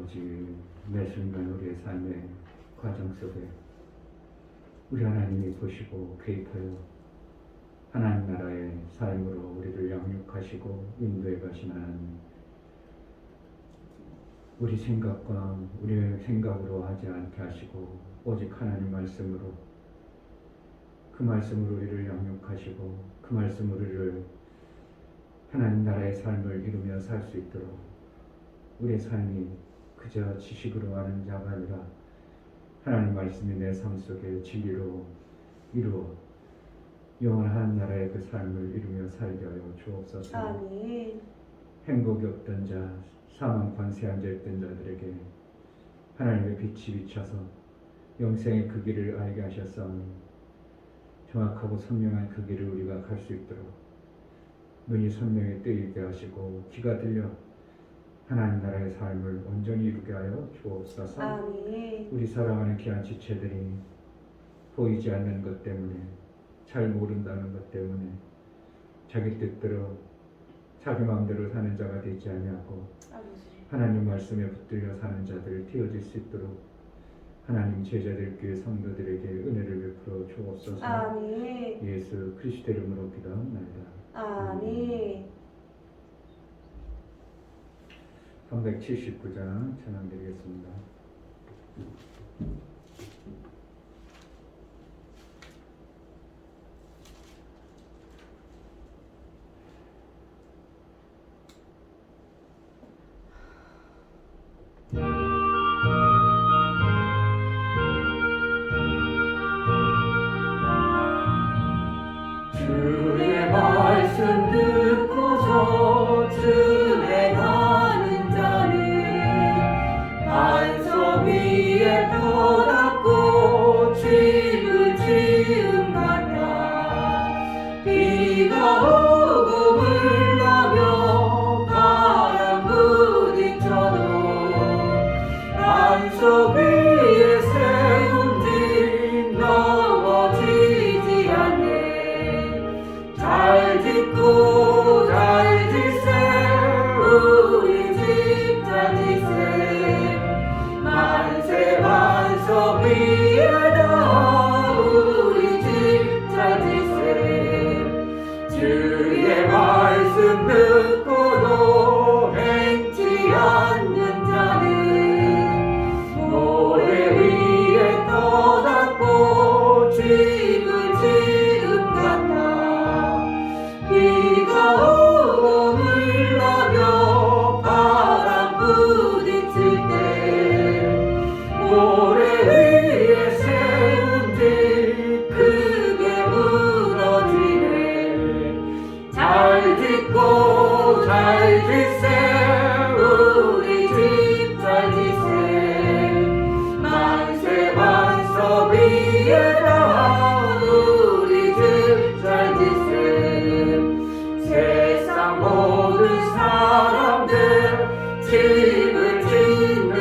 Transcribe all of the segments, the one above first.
아버지, 매 순간 우리의 삶의 과정 속에 우리 하나님이 보시고 개입하여 하나님 나라의 삶으로 우리를 양육하시고 인도해 가신 하나님, 우리 생각과 우리의 생각으로 하지 않게 하시고 오직 하나님 말씀으로, 그 말씀으로 우리를 양육하시고 그 말씀으로 우리를 하나님 나라의 삶을 이루며 살 수 있도록, 우리의 삶이 그저 지식으로 아는 자가 아니라 하나님 말씀이 내 삶 속에 진리로 이루어 영원한 나라의 그 삶을 이루며 살게 하여 주옵소서. 아멘. 행복이 없던 자, 사망 관세에 앉아있던 자들에게 하나님의 빛이 비쳐서 영생의 그 길을 알게 하셨사오니 정확하고 선명한 그 길을 우리가 갈 수 있도록 눈이 선명히 뜨이게 하시고 귀가 들려 하나님 나라의 삶을 온전히 이루게 하여 주옵소서. 아멘. 우리 사랑하는 귀한 지체들이 보이지 않는 것 때문에, 잘 모른다는 것 때문에 자기 뜻대로 자기 마음대로 사는 자가 되지 아니하고 하나님 말씀에 붙들려 사는 자들을 띄워줄 수 있도록 하나님 제자들 교회 성도들에게 은혜를 베풀어 주옵소서. 아멘. 예수 그리스도 이름으로 기도합니다. 아멘. 379장 찬양드리겠습니다. 주의 말씀 듣고서 준행하는 자는 반석 위에 펴놨고 집을 지은 같다. 비가 오고 물나며 바람 부딪혀도 반석 위에 세운 집 넘어지지 않네. 잘 짓고 잘 짓세 우리 집 잘 짓세. 만세 반석 위에다 우리 집 잘 짓세. 주의 말씀 듣고도 행치 않는 자는 모래 위에 떠났고 집을 지은 같아. 비가 오고 물나며 바람 부딪힐 때 모래 위에 세운 집 크게 무너지네. 잘 짓고 잘 짓세 우리 집 잘 짓세. 만세 반석 위에다 우리 집 잘 짓세. 세상 모든 사람들 집을 짓는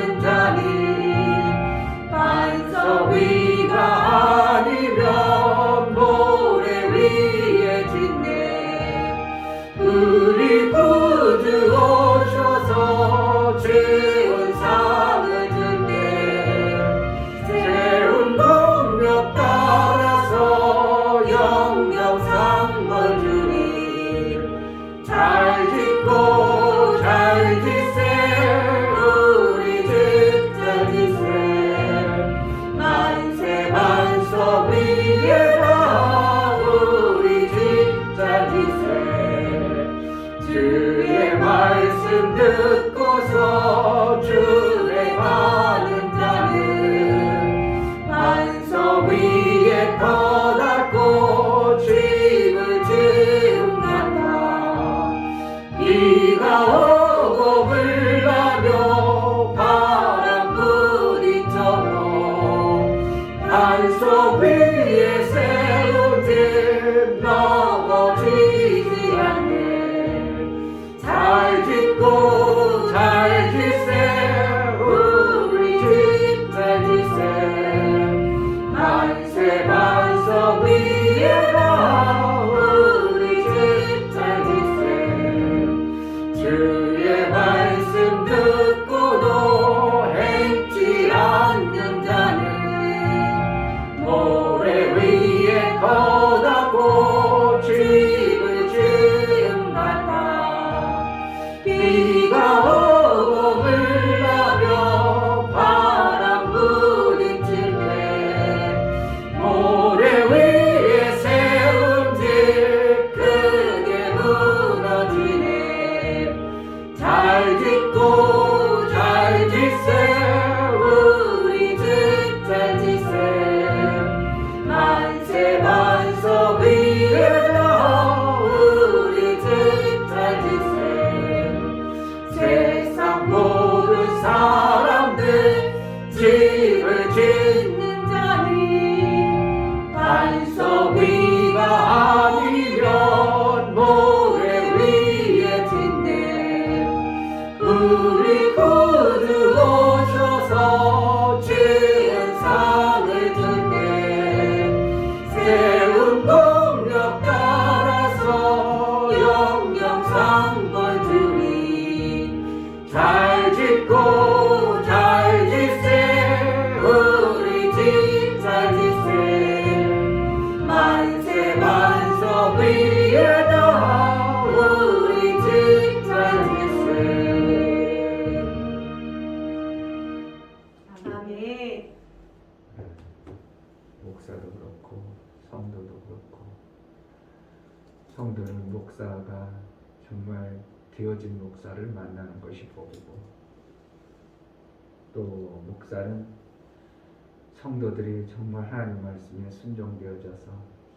듣고 잘 질세 우리 집 잘 질세 만세 만석 위에다 우리 집 잘 질세 아멘. 목사도 그렇고 성도도 그렇고 성도는 목사가 정말 되어진 목사를 만나는 것이 복이고 또 목사는 성도들이 정말 하나님 말씀에 순종되어져서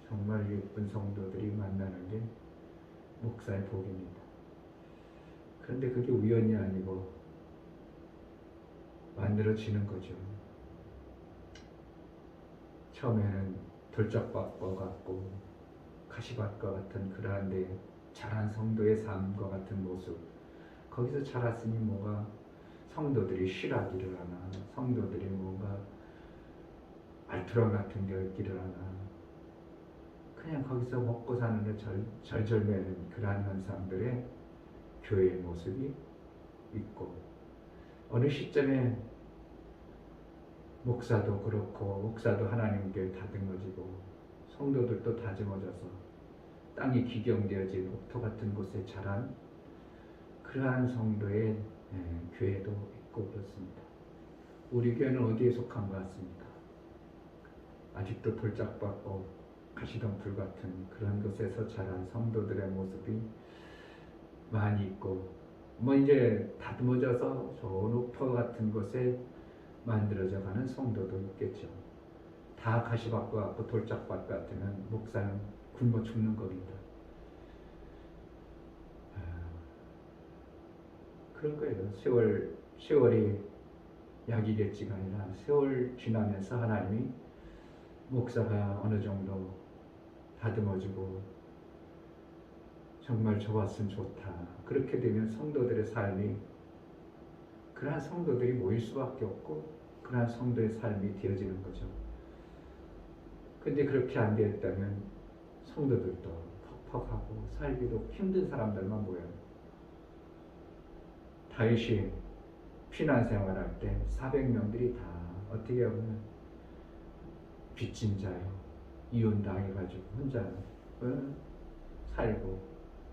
정말 예쁜 성도들이 만나는 게 목사의 복입니다. 그런데 그게 우연이 아니고 만들어지는 거죠. 처음에는 돌짝밭과 같고 가시밭과 같은 그러한데 자란 성도의 삶과 같은 모습, 거기서 자랐으니 뭐가 성도들이 실하기를 하나, 성도들이 뭔가 알투랑 같은 데 있기를 하나, 그냥 거기서 먹고 사는 데 절절매는 그러한 현상들의 교회의 모습이 있고, 어느 시점에 목사도 그렇고 목사도 하나님께 다듬어지고 성도들도 다듬어져서 땅이 기경되어진 옥토 같은 곳에 자란 그러한 성도의 교회도 있고 그렇습니다. 우리 교회는 어디에 속한 것 같습니까? 아직도 돌짝밭고 가시덤불 같은 그런 곳에서 자란 성도들의 모습이 많이 있고, 뭐 이제 다듬어져서 좋은 옥토 같은 곳에 만들어져 가는 성도도 있겠죠. 다 가시밭 같고 돌짝밭 같으면 목사는 굶어 죽는 겁니다. 그런 거예요. 세월이 약이겠지가 아니라 세월 지나면서 하나님이 목사가 어느 정도 다듬어지고 정말 좋았으면 좋다. 그렇게 되면 성도들의 삶이, 그러한 성도들이 모일 수밖에 없고 그러한 성도의 삶이 되어지는 거죠. 근데 그렇게 안 되었다면 성도들도 퍽퍽하고 살기도 힘든 사람들만 모여요. 다윗이 피난 생활할 때 400명들이 다 어떻게 보면 빚진 자요, 이혼당해가지고 혼자 살고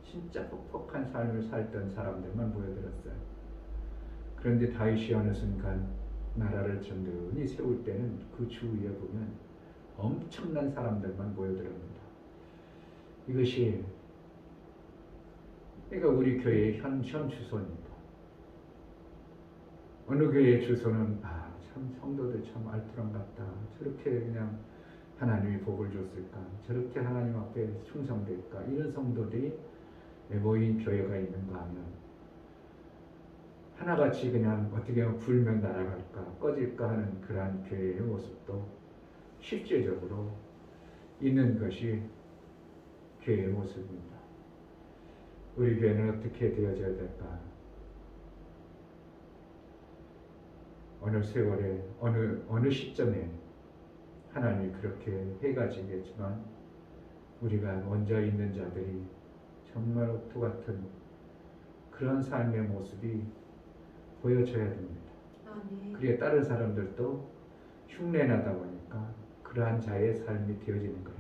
진짜 퍽퍽한 삶을 살던 사람들만 모여들었어요. 그런데 다윗이 어느 순간 나라를 든든히 세울 때는 그 주위에 보면 엄청난 사람들만 모여들었습니다. 이것이 그러니까 우리 교회의 현 주소입니다. 어느 교회의 주소는 참 성도들 참 알토란 같다. 저렇게 그냥 하나님이 복을 줬을까? 저렇게 하나님 앞에 충성될까? 이런 성도들이 모인 교회가 있는가 하면 하나같이 그냥 어떻게 하면 불면 날아갈까? 꺼질까 하는 그러한 교회의 모습도 실제적으로 있는 것이 교회의 모습입니다. 우리 교회는 어떻게 되어져야 될까? 어느 세월에 어느 시점에 하나님이 그렇게 해가지겠지만 우리가 먼저 있는 자들이 정말 옥토 같은 그런 삶의 모습이 보여져야 됩니다. 아멘. 그래야 다른 사람들도 흉내나다 보니까 그러한 자의 삶이 되어지는 거예요.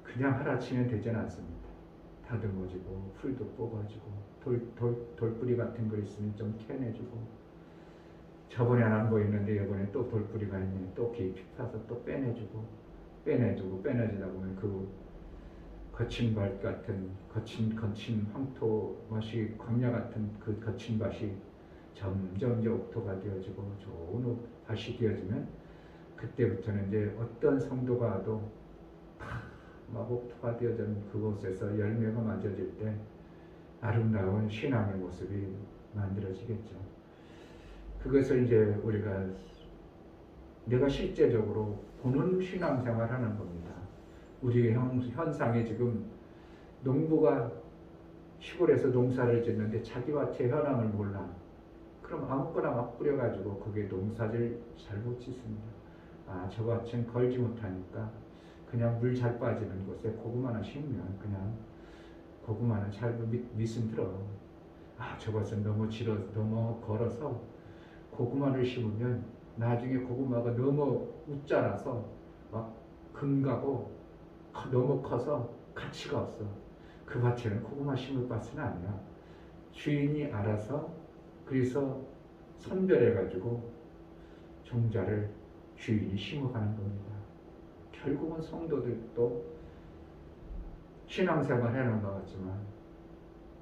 그냥 하라치면 되지는 않습니다. 다듬어지고 풀도 뽑아주고 돌뿌리 같은 거 있으면 좀 캐내주고, 저번에 안 보이는데 이번에 또 돌뿌리가 있네, 또 깊이 파서 또 빼내주고 빼내주다 보면 그 거친 밭 같은 거친 황토 맛이 광야 같은 그 거친 밭이 점점 이제 옥토가 되어지고 좋은 밭이 되어지면 그때부터는 이제 어떤 성도가 와도 막 옥토가 되어진 그곳에서 열매가 맺어질 때 아름다운 신앙의 모습이 만들어지겠죠. 그것을 이제 우리가 내가 실제적으로 보는 신앙생활 하는 겁니다. 우리 현상에 지금 농부가 시골에서 농사를 짓는데 자기 밭의 현황을 몰라. 그럼 아무거나 막 뿌려가지고 거기에 농사를 잘 못 짓습니다. 저 밭은 걸지 못하니까 그냥 물 잘 빠지는 곳에 고구마나 심으면 그냥 고구마는 잘 밑은 들어. 저것은 너무 너무 걸어서 고구마를 심으면 나중에 고구마가 너무 웃자라서 막 금가고 너무 커서 가치가 없어. 그 밭에는 고구마 심을 밭은 아니야. 주인이 알아서 그래서 선별해가지고 종자를 주인이 심어가는 겁니다. 결국은 성도들도 신앙생활 해놓은 것 같지만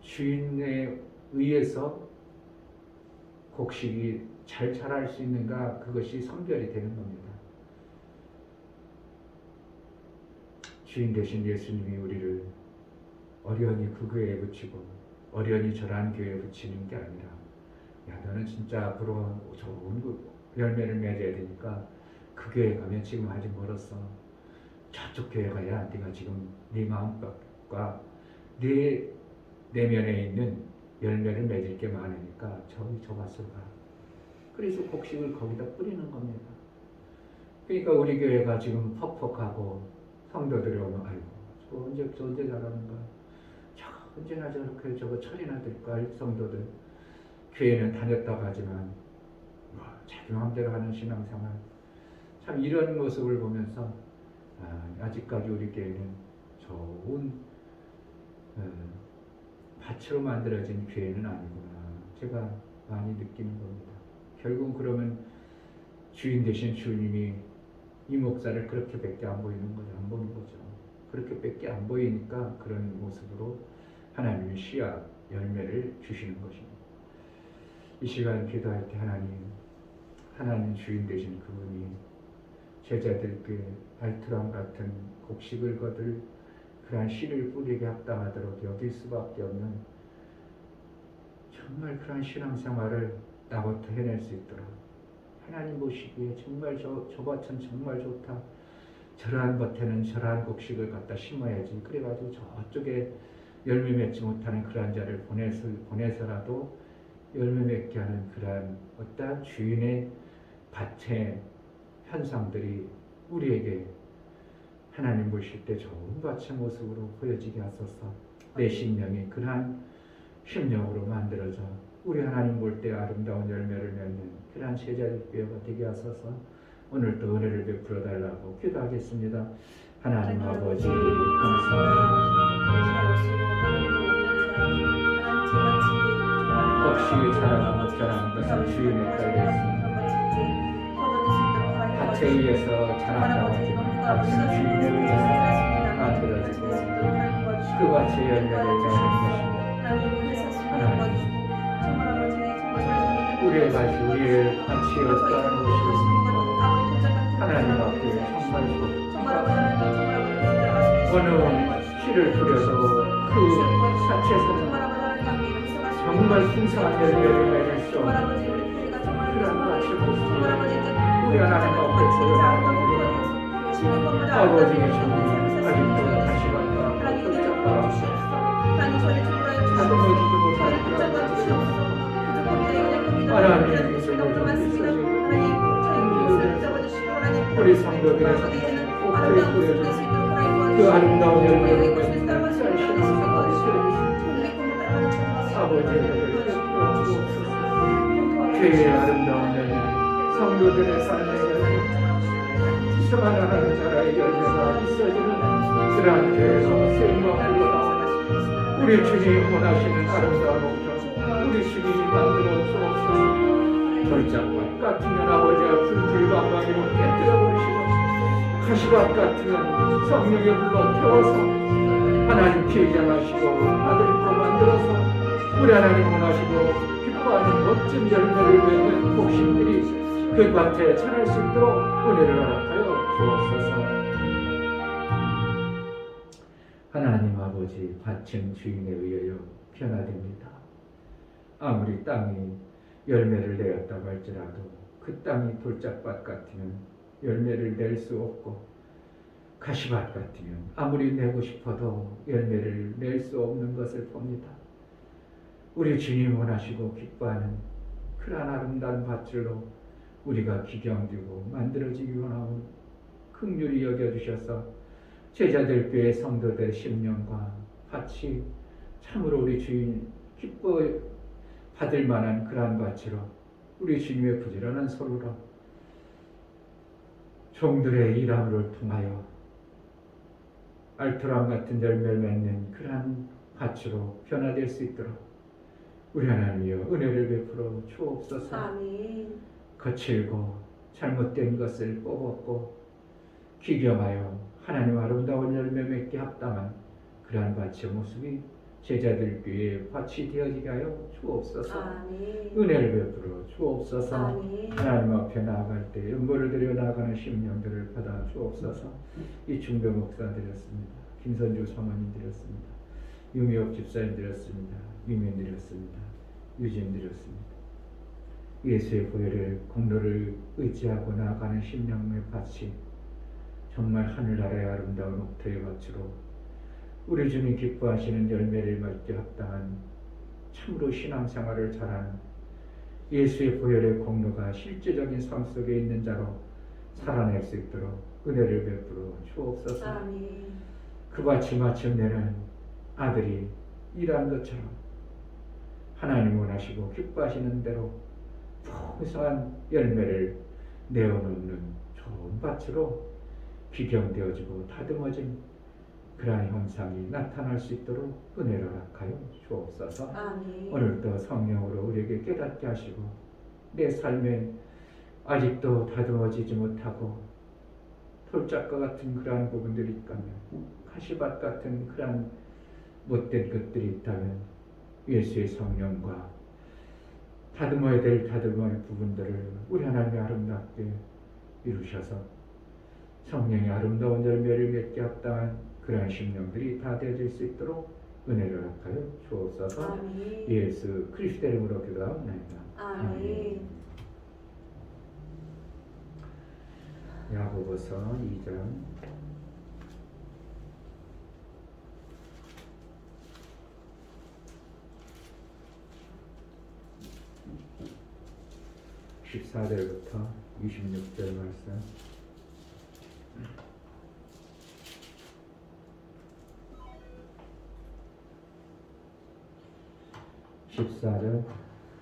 주인에 의해서 곡식이 잘 자랄 수 있는가, 그것이 선별이 되는 겁니다. 주인 되신 예수님이 우리를 어련히 그 교회에 붙이고 어련히 저러한 교회에 붙이는 게 아니라, 야 너는 진짜 앞으로 좋은 열매를 맺어야 되니까 그 교회 가면 지금 아직 멀었어. 저쪽 교회 가야 네가 지금 네 마음과 네 내면에 있는 열매를 맺을 게 많으니까 저기 저 밭으로 가. 그래서 곡식을 거기다 뿌리는 겁니다. 그러니까 우리 교회가 지금 퍽퍽하고 성도들이 오면 아이고 저 언제 자라는가, 언제나 저렇게 저거 철이나 들까 할 성도들, 교회는 다녔다고 하지만 자기 마음대로 하는 신앙생활, 참 이런 모습을 보면서 아직까지 우리 교회는 좋은 밭으로 만들어진 교회는 아니구나, 제가 많이 느끼는 겁니다. 결국은 그러면 주인 되신 주님이 이 목사를 그렇게밖에 안 보이는 거죠. 안 보는 거죠. 그렇게밖에 안 보이니까 그런 모습으로 하나님이 씨앗 열매를 주시는 것입니다. 이 시간 기도할 때 하나님 주인 되신 그분이 제자들께 알트람 같은 곡식을 거둘 그러한 씨를 뿌리게 합당하도록 여길 수밖에 없는 정말 그러한 신앙생활을 나부터 해낼 수 있도록, 하나님 보시기에 정말 저 밭은 정말 좋다, 저러한 밭에는 저러한 곡식을 갖다 심어야지, 그래가지고 저쪽에 열매 맺지 못하는 그러한 자를 보내서라도 열매 맺게 하는 그러한 어떠한 주인의 밭의 현상들이 우리에게 하나님 보실 때 좋은 밭의 모습으로 보여지게 하소서. 내 심령이 그러한 심령으로 만들어져 우리 하나님 볼 때 아름다운 열매를 맺는 그러한 제자들 교회가 되게 하소서. 오늘도 은혜를 베풀어 달라고 기도하겠습니다. 하나님 아버지 감사합니다. 곡식이 자라고 못 자라는 것은 주인에 달려 있습니다. 밭에 의해서 자란다고 하지만 밭은 주인에 의해서 만들어지고 그 밭의 열매를 맺는 것입니다. 하나님, 우리의 밭이 우리의 밭이 어떠한 것입니까? 하나님 앞에 정말 어느 씨를 뿌려도 그 자체에서는 정말 풍성한 열매를 맺을 수 없는 그런 밭의 모습을 우리 하나님 앞에 보여드립니다. 아버지의 정이 아직도 가시밭과 펼쳐봐 다듬어지지 못하는 그런 하나님의 미소를 좀 우리 성도들의 목표에 보여주는 그 아름다운 열매를 맺는 쌀 신앙생활이 되어주시옵소서. 아버지의 교회의 아름다운 열매, 성도들의 삶의 열매, 이상한 하나님 나라의 열매가 있어지는 그러한 교회가 생명으로 나오는 우리 주님이 원하시는 아름다운 목표, 우리 주님이 만들어 주옵소서. 돌짝밭 같으면 아버지가 불방망이로 깨뜨려 버리시고, 가시밭 같으면 성령에 불러 태워서 하나님 피해장하시고 아들고 만들어서 우리 하나님 원하시고 기뻐하는 멋진 열매를 맺는 곡식들이 그 밭에 자랄 수 있도록 은혜를 허락하여 주옵소서. 하나님 아버지, 밭은 주인에 의하여 변화됩니다. 아무리 땅이 열매를 내었다고 할지라도 그 땅이 돌짝밭 같으면 열매를 낼 수 없고, 가시밭 같으면 아무리 내고 싶어도 열매를 낼 수 없는 것을 봅니다. 우리 주님 원하시고 기뻐하는 그러한 아름다운 밭들로 우리가 기경되고 만들어지기 원하고 긍휼히 여겨주셔서 제자들 교회 성도들 심령과 밭이 참으로 우리 주인 기뻐 받을 만한 그러한 밭으로 우리 주님의 부지런한 손으로 종들의 일함을 통하여 알토람 같은 열매를 맺는 그러한 밭으로 변화될 수 있도록 우리 하나님이여 은혜를 베풀어 주옵소서. 아멘. 거칠고 잘못된 것을 뽑았고 기경하여 하나님 아름다운 열매 맺게 합당한 그러한 밭의 모습이 제자들 귀에 밭이 되어지게 하여 주옵소서. 아멘. 은혜를 베풀어 주옵소서. 아멘. 하나님 앞에 나아갈 때 연보를 드려 나아가는 심령들을 받아 주옵소서. 이충배 목사 드렸습니다. 김선주 사모님 드렸습니다. 유미옥 집사님 드렸습니다. 유민 드렸습니다. 유진 드렸습니다. 예수의 보혈을 공로를 의지하고 나아가는 심령의 밭이 정말 하늘나라의 아름다운 옥토의 밭으로 우리 주님 기뻐하시는 열매를 맺게 합당한 참으로 신앙생활을 잘하는 예수의 보혈의 공로가 실제적인 삶 속에 있는 자로 살아낼 수 있도록 은혜를 베풀어 주옵소서. 아멘. 그 밭이 마침내는 아들이 일한 것처럼 하나님 원하시고 기뻐하시는 대로 풍성한 열매를 내어놓는 좋은 밭으로 기경되어지고 다듬어진 그러한 현상이 나타날 수 있도록 은혜를 허락하여 주옵소서. 아멘. 오늘도 성령으로 우리에게 깨닫게 하시고 내 삶에 아직도 다듬어지지 못하고 돌짝과 같은 그러한 부분들이 있다면 가시밭 같은 그러한 못된 것들이 있다면 예수의 성령과 다듬어야 될 다듬어야 할 부분들을 우리 하나님이 아름답게 이루셔서 성령의 아름다운 열매를 맺게 합당한 그러한 심령들이 다 되어질 수 있도록 은혜를 허락하여 주옵소서. 아멘. 예수 그리스도의 이름으로 기도하옵나이다. 아멘. 야고보서 2장 14절부터 26절 말씀.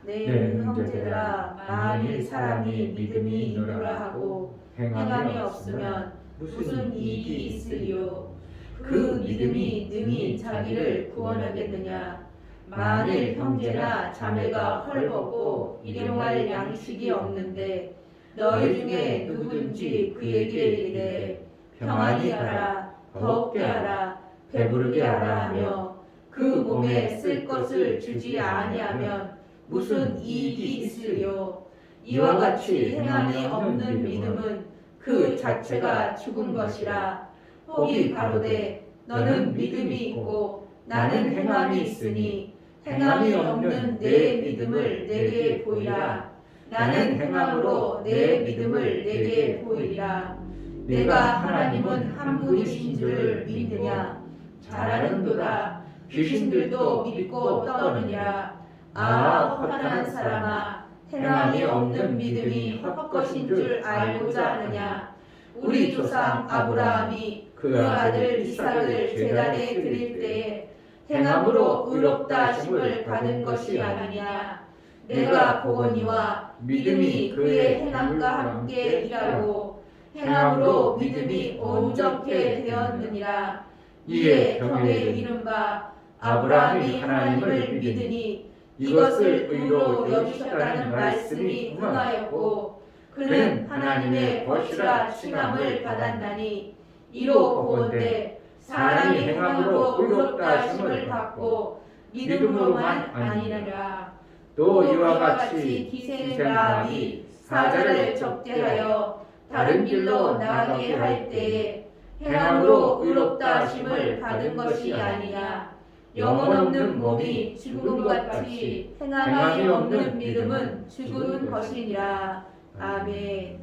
네, 형제들아, 만일 사람이 믿음이 있노라 하고 행함이 없으면 무슨 이익이 있으리요? 그 믿음이 능히 자기를 구원하겠느냐? 만일 형제나 자매가 헐벗고 일용할 양식이 없는데 너희 중에 누구든지 그에게 이르되 평안히 하라, 더욱게 하라, 배부르게 하라 하며 그 몸에 쓸 것을 주지 아니하면 무슨 이익이 있으리요? 이와 같이 행함이 없는 믿음은 그 자체가 죽은 것이라. 혹이 가로되 너는 믿음이 있고 나는 행함이 있으니 행함이 없는 내 믿음을 내게 보이라. 나는 행함으로 내 믿음을 내게 보이리라. 내가 하나님은 한 분이신 줄을 믿느냐? 잘하는도다. 귀신들도 믿고 떠느니라. 아, 허탄한 사람아, 행함이 없는 믿음이 헛것인 줄 알고자 하느냐? 우리 조상 아브라함이 그 아들 이삭을 제단에 드릴 때에 행함으로 의롭다 하심을 받은 것이 아니냐? 내가 보거니와 믿음이 그의 행함과 함께 일하고 행함으로 믿음이 온전케 되었느니라. 이에 경에 이른바 아브라함이 하나님을 믿으니 이것을 의로 여기셨다는 말씀이 응하였고 그는 하나님의 벗이라 칭함을 받았나니 이로 보건대 사람이 행함으로 의롭다 하심을 받고 믿음으로만 아니니라. 또 이와 같이 기생 라합이 사자를 적대하여 다른 길로 나가게 할 때에 행함으로 의롭다 하심을 받은 것이 아니냐. 영혼 없는 몸이 죽은 것 같이 행함이 없는 믿음은 죽은 것이니라. 아멘.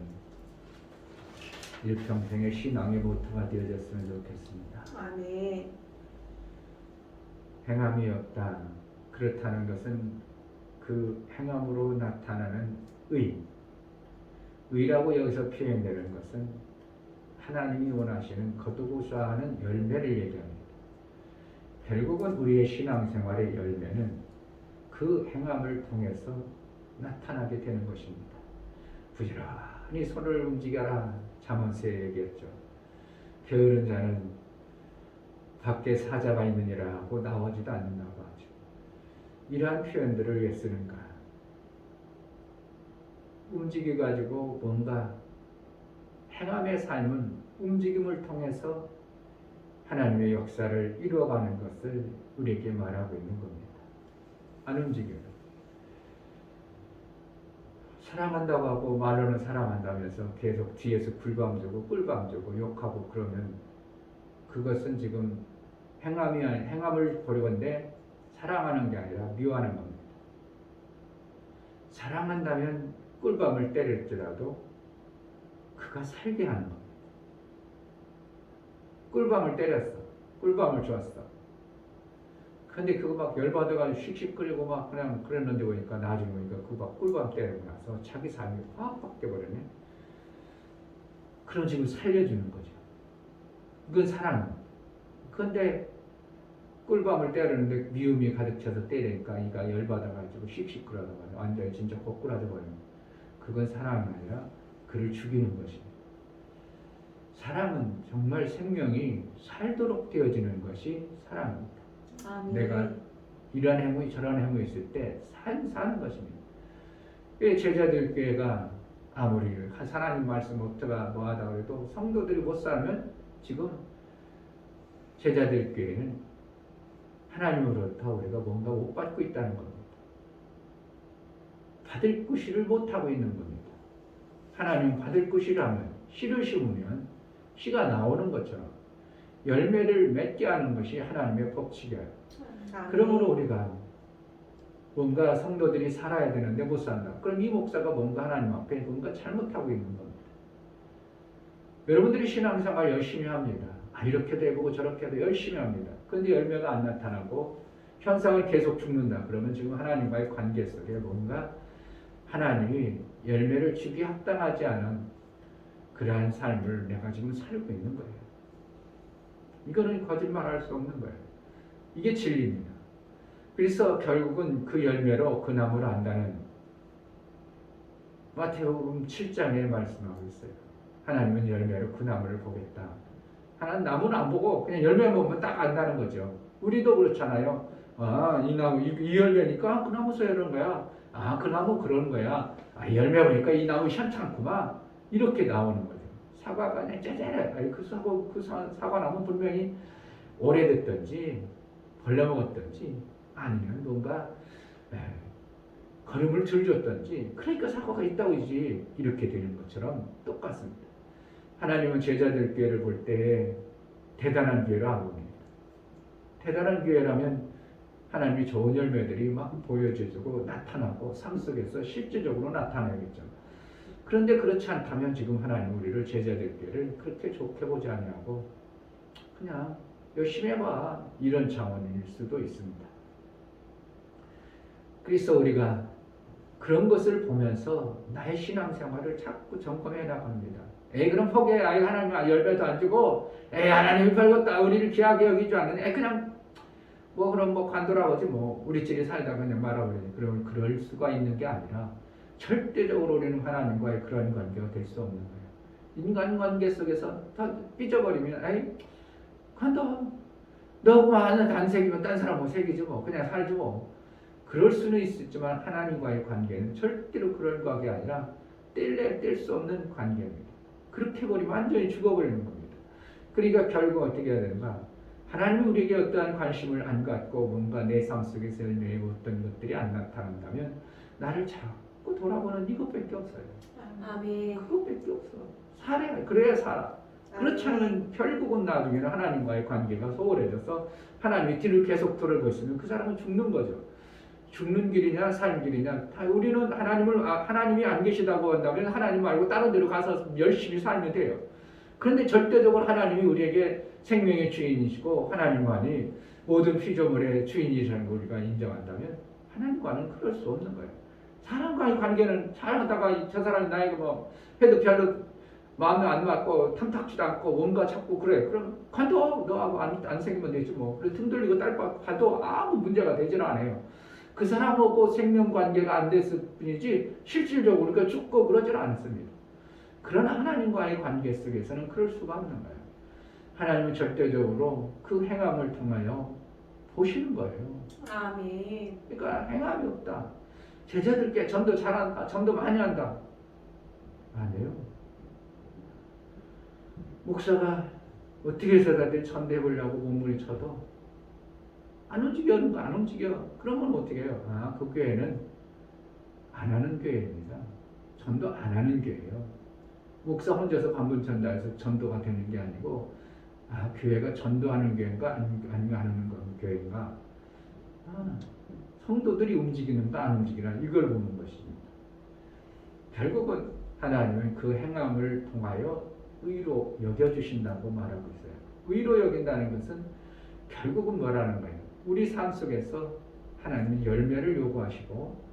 일평생의 신앙의 모토가 되어졌으면 좋겠습니다. 아멘. 행함이 없다. 그렇다는 것은 그 행함으로 나타나는 의라고 여기서 표현되는 것은 하나님이 원하시는 거두고자 하는 열매를 얘기합니다. 결국은 우리의 신앙생활의 열매는 그 행함을 통해서 나타나게 되는 것입니다. 부지런히 손을 움직여라. 잠언서에 얘기했죠. 게으른 자는 밖에 사자가 있느니라 하고 나오지도 않는다고 하죠. 이러한 표현들을 왜 쓰는가? 움직여가지고 뭔가 행함의 삶은 움직임을 통해서 하나님의 역사를 이루어가는 것을 우리에게 말하고 있는 겁니다. 안 움직여요. 사랑한다고 하고 말로는 사랑한다면서 계속 뒤에서 굴밤 주고 꿀밤 주고 욕하고 그러면 그것은 지금 행함을 보려는데 사랑하는 게 아니라 미워하는 겁니다. 사랑한다면 꿀밤을 때릴지라도 그가 살게 하는 겁니다. 꿀밤을 때렸어. 꿀밤을 줬어. 근데 그거 막 열받아가지고 씩씩거리고 막 그냥 그랬는데 보니까 나중에 보니까 그거 막 꿀밤 때리고 나서 자기 삶이 확 바뀌어버렸네. 그럼 지금 살려주는 거죠. 이건 사랑입니다. 그런데 꿀밤을 때리는데 미움이 가득 차서 때리니까 이가 열받아가지고 씩씩거려가지고 완전히 진짜 거꾸라져 버리는 거예요. 그건 사랑이 아니라 그를 죽이는 것입니다. 사랑은 정말 생명이 살도록 되어지는 것이 사랑입니다. 아멘. 내가 이런 행위 저런 행위 있을 때 사는 것입니다. 제자들 교회가 아무리 하나님 말씀 어쩌다 뭐하다 그래도 성도들이 못 살면 지금 제자들 교회는 하나님으로부터 우리가 뭔가 못 받고 있다는 겁니다. 받을 구실을 못하고 있는 겁니다. 하나님 받을 구실하면 씨를 심으면 씨가 나오는 것처럼 열매를 맺게 하는 것이 하나님의 법칙이에요. 아멘. 그러므로 우리가 뭔가 성도들이 살아야 되는데 못 산다. 그럼 이 목사가 뭔가 하나님 앞에 뭔가 잘못하고 있는 겁니다. 여러분들이 신앙생활 열심히 합니다. 이렇게도 해보고 저렇게도 열심히 합니다. 그런데 열매가 안 나타나고 현상을 계속 죽는다. 그러면 지금 하나님과의 관계 속에 뭔가 하나님이 열매를 주기 합당하지 않은 그러한 삶을 내가 지금 살고 있는 거예요. 이거는 거짓말할 수 없는 거예요. 이게 진리입니다. 그래서 결국은 그 열매로 그 나무를 안다는 마태복음 7장에 말씀하고 있어요. 하나님은 열매로 그 나무를 보겠다. 하나님 나무는 안 보고 그냥 열매 보면 딱 안다는 거죠. 우리도 그렇잖아요. 이 나무 이 열매니까 그 나무서 이런 거야. 그 나무 그런 거야. 열매 보니까 이 나무 현찮구만. 이렇게 나오는 거죠. 사과가 그냥 짜잘해. 그 사과나무 분명히 오래됐든지 벌레먹었든지 아니면 뭔가 거름을 들줬든지 그러니까 사과가 있다고지 이렇게 되는 것처럼 똑같습니다. 하나님은 제자들 교회를 볼 때 대단한 교회를 안 봅니다. 대단한 교회라면 하나님이 좋은 열매들이 막 보여주고 나타나고 삶 속에서 실제적으로 나타나겠죠. 그런데 그렇지 않다면 지금 하나님 우리를 제자들 교회를 그렇게 좋게 보지 아니하고 그냥 열심히 해봐 이런 차원일 수도 있습니다. 그래서 우리가 그런 것을 보면서 나의 신앙생활을 자꾸 점검해 나갑니다. 그럼 포기해. 하나님 열매도 안 주고 하나님이 별것도 우리를 귀하게 여기지 않는 그냥 그럼 관둬라고지 우리끼리 살다가 그냥 말아버리지. 그러면 그럴 수가 있는 게 아니라 절대적으로 우리는 하나님과의 그런 관계가 될 수 없는 거예요. 인간관계 속에서 다 삐져버리면 관둬. 너만 안 새기면 딴 사람 못 새기지 그냥 살지 그럴 수는 있지만 하나님과의 관계는 절대로 그런 관계가 아니라 뗄 수 없는 관계입니다. 그렇게 버리면 완전히 죽어버리는 겁니다. 그러니까 결국 어떻게 해야 되는가? 하나님이 우리에게 어떠한 관심을 안 갖고 뭔가 내 삶 속에서 열매의 어떤 것들이 안 나타난다면 나를 자꾸 돌아보는 이것밖에 없어요. 아멘. 그것밖에 없어. 그래야 살아. 그렇지 않으면 결국은 나중에는 하나님과의 관계가 소홀해져서 하나님의 뒤를 계속 돌아보시면 그 사람은 죽는 거죠. 죽는 길이냐 산 길이냐 우리는 하나님이 안 계시다고 한다면 하나님 말고 다른 데로 가서 열심히 살면 돼요. 그런데 절대적으로 하나님이 우리에게 생명의 주인이시고 하나님만이 모든 피조물의 주인이시라는 걸 우리가 인정한다면 하나님과는 그럴 수 없는 거예요. 사람과의 관계는 잘하다가 저 사람이 나에게 해도 별로 마음에 안 맞고 탐탁지도 않고 뭔가 자꾸 그래. 그럼 관둬. 너하고 안 생기면 되지 그래 등 돌리고 딸 받고 관둬. 아무 문제가 되질 않아요. 그 사람하고 생명관계가 안 됐을 뿐이지 실질적으로 그러니까 죽고 그러질 않습니다. 그러나 하나님과의 관계 속에서는 그럴 수가 없는 거예요. 하나님은 절대적으로 그 행함을 통하여 보시는 거예요. 아멘. 그러니까 행함이 없다. 제자들께 전도 잘한다. 전도 많이 한다. 안 해요. 목사가 어떻게 해서든 전도해보려고 몸부림 쳐도 안 움직여는 거 안 움직여. 그러면 어떻게 해요? 아, 그 교회는 안 하는 교회입니다. 전도 안 하는 교회예요. 목사 혼자서 방문 전달해서 전도가 되는 게 아니고, 아, 교회가 전도하는 교회인가 아니면 안 하는 교회인가? 아, 성도들이 움직이는가 안 움직이나 이걸 보는 것입니다. 결국은 하나님은 그 행함을 통하여 의로 여겨주신다고 말하고 있어요. 의로 여긴다는 것은 결국은 뭐라는 거예요? 우리 삶 속에서 하나님은 열매를 요구하시고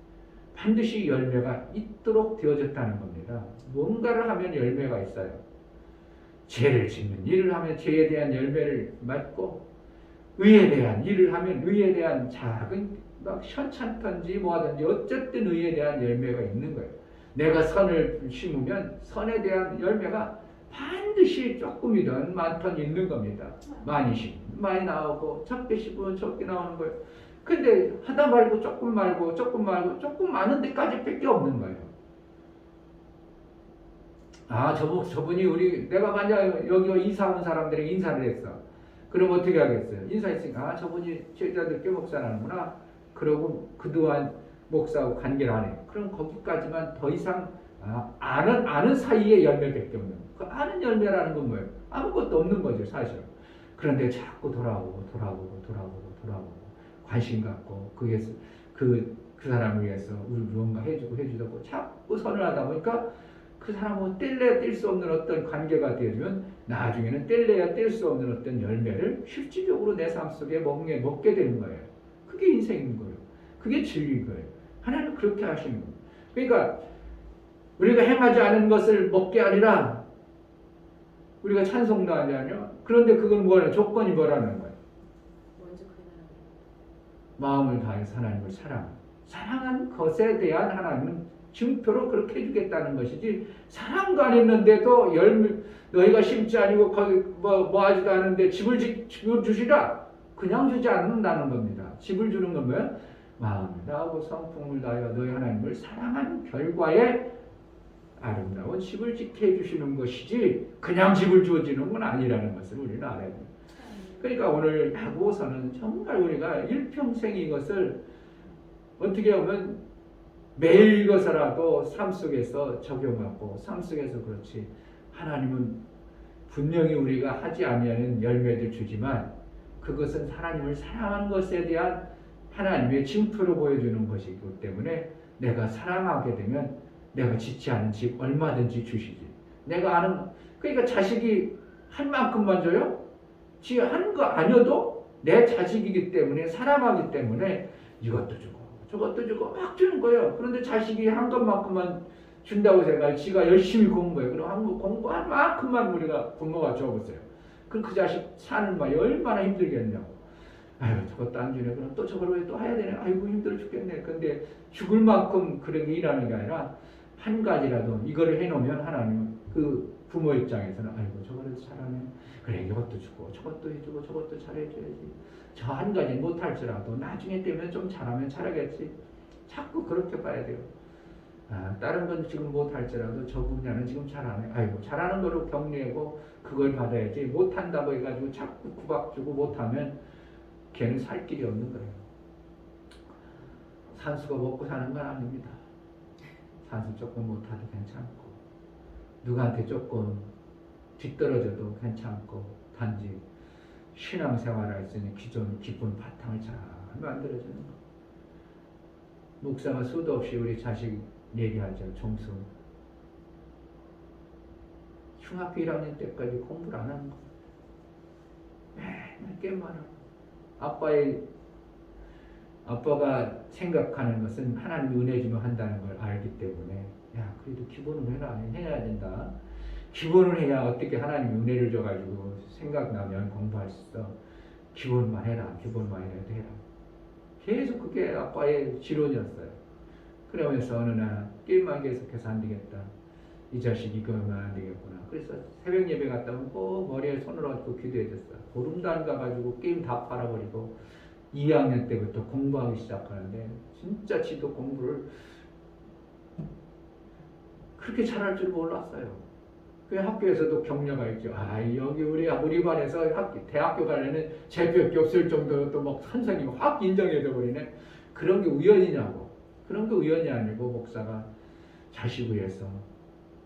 반드시 열매가 있도록 되어졌다는 겁니다. 뭔가를 하면 열매가 있어요. 죄를 짓는 일을 하면 죄에 대한 열매를 맺고, 의에 대한 일을 하면 의에 대한 작은 막 현찮든지 뭐하든지 어쨌든 의에 대한 열매가 있는 거예요. 내가 선을 심으면 선에 대한 열매가 반드시 조금이든 많든 있는 겁니다. 많이 심으면 많이 나오고 적게 심으면 적게 나오는 거예요. 근데 하다 말고 조금 말고 조금 말고 조금 많은 데까지 밖에 없는 거예요. 아, 저분이 내가 만약 여기 이사 온 사람들에게 인사를 했어. 그럼 어떻게 하겠어요? 인사했으니까, 아, 저분이 제자들께 목사라는구나. 그러고 그동안 목사하고 관계를 안 해. 그럼 거기까지만 더 이상, 아는 사이에 열매밖에 없는 거예요. 그 아는 열매라는 건 뭐예요? 아무것도 없는 거죠, 사실. 그런데 자꾸 돌아오고 관심 갖고 그 사람을 위해서 우리 무언가 해주고 자꾸 선을 하다 보니까 그 사람은 뗄래야 뗄 수 없는 어떤 관계가 되어지면 나중에는 뗄래야 뗄 수 없는 어떤 열매를 실질적으로 내 삶 속에 먹게 되는 거예요. 그게 인생인 거예요. 그게 진리인 거예요. 하나님은 그렇게 하시는 거예요. 그러니까 우리가 행하지 않은 것을 먹게 아니라 우리가 찬송도 하지 않냐? 그런데 그건 뭐냐? 조건이 뭐라는 거예요? 먼저 그 나라. 마음을 다해서 하나님을 사랑한 것에 대한 하나님은 증표로 그렇게 해주겠다는 것이지, 사랑도 안 했는데도 너희가 심지 아니고 거기 뭐 하지도 않은데 집을 주시라, 그냥 주지 않는다는 겁니다. 집을 주는 건 뭐예요? 마음을 다하고 성품을 다하여 너희 하나님을 사랑한 결과에 아름다운 집을 짓게 해주시는 것이지 그냥 집을 주어지는 건 아니라는 것을 우리는 알아야 됩니다. 그러니까 오늘 야고보서는 정말 우리가 일평생 이것을 어떻게 보면 매일 읽어서라도 삶 속에서 적용하고, 삶 속에서 그렇지, 하나님은 분명히 우리가 하지 아니하는 열매를 주지만 그것은 하나님을 사랑하는 것에 대한 하나님의 증표로 보여주는 것이기 때문에 내가 사랑하게 되면 내가 짓지 않은 집 얼마든지 주시지. 내가 아는, 그러니까 자식이 한 만큼만 줘요? 지 한 거 아니어도 내 자식이기 때문에, 사랑하기 때문에 이것도 주고 저것도 주고 막 주는 거예요. 그런데 자식이 한 것만큼만 준다고 생각해. 지가 열심히 공부해. 그럼 한국 공부한 만큼만 우리가 부모가 줘보세요. 그럼 그 자식 사는 말이 얼마나 힘들겠냐고. 아유, 저것도 안 주네. 그럼 또 저걸 왜 또 해야 되네. 아이고, 힘들어 죽겠네. 근데 죽을 만큼 그렇게 일하는 게 아니라 한 가지라도 이거를 해놓으면 하나님은 그 부모 입장에서는 아이고, 저거를 잘하네. 그래, 이것도 주고 저것도 해주고 저것도 잘해줘야지. 저 한 가지 못할지라도 나중에 되면 좀 잘하면 잘하겠지. 자꾸 그렇게 봐야 돼요. 아, 다른 건 지금 못할지라도 저 분야는 지금 잘하네. 아이고, 잘하는 거로 격려하고 그걸 받아야지. 못한다고 해가지고 자꾸 구박 주고 못하면 걔는 살 길이 없는 거예요. 산수가 먹고 사는 건 아닙니다. 산수 조금 못하도 괜찮고, 누구한테 조금 뒤떨어져도 괜찮고, 단지 신앙생활할 수 있는 깊은 바탕을 잘 만들어주는 거. 목사가 수도 없이 우리 자식 얘기하죠. 종수. 중학교 1학년 때까지 공부를 안 하는 거. 맨날 게임만 하고. 아빠가 생각하는 것은 하나님이 은혜 주면 한다는 걸 알기 때문에, 야, 그래도 기본을 해야 된다. 기본을 해야 어떻게 하나님이 은혜를 줘가지고 생각나면 공부할 수 있어. 기본만 해라. 기본만 해라. 계속 그게 아빠의 지론이었어요. 그러면서 어느 날 게임만 계속해서 안 되겠다. 이 자식 이거 하면 안 되겠구나. 그래서 새벽 예배 갔다 오면 꼭 머리에 손을 얹고 기도해줬어요. 보름도 안 가가지고 게임 다 팔아버리고 2학년 때부터 공부하기 시작하는데 진짜 지도 공부를 그렇게 잘할 줄 몰랐어요. 그 학교에서도 격려가 있죠. 아, 여기 우리 반에서 대학교 가려면 제표밖에 없을 정도로 또 막 선생님이 확 인정해줘 버리네. 그런 게 우연이냐고. 그런 게 우연이 아니고 목사가 자식 위해서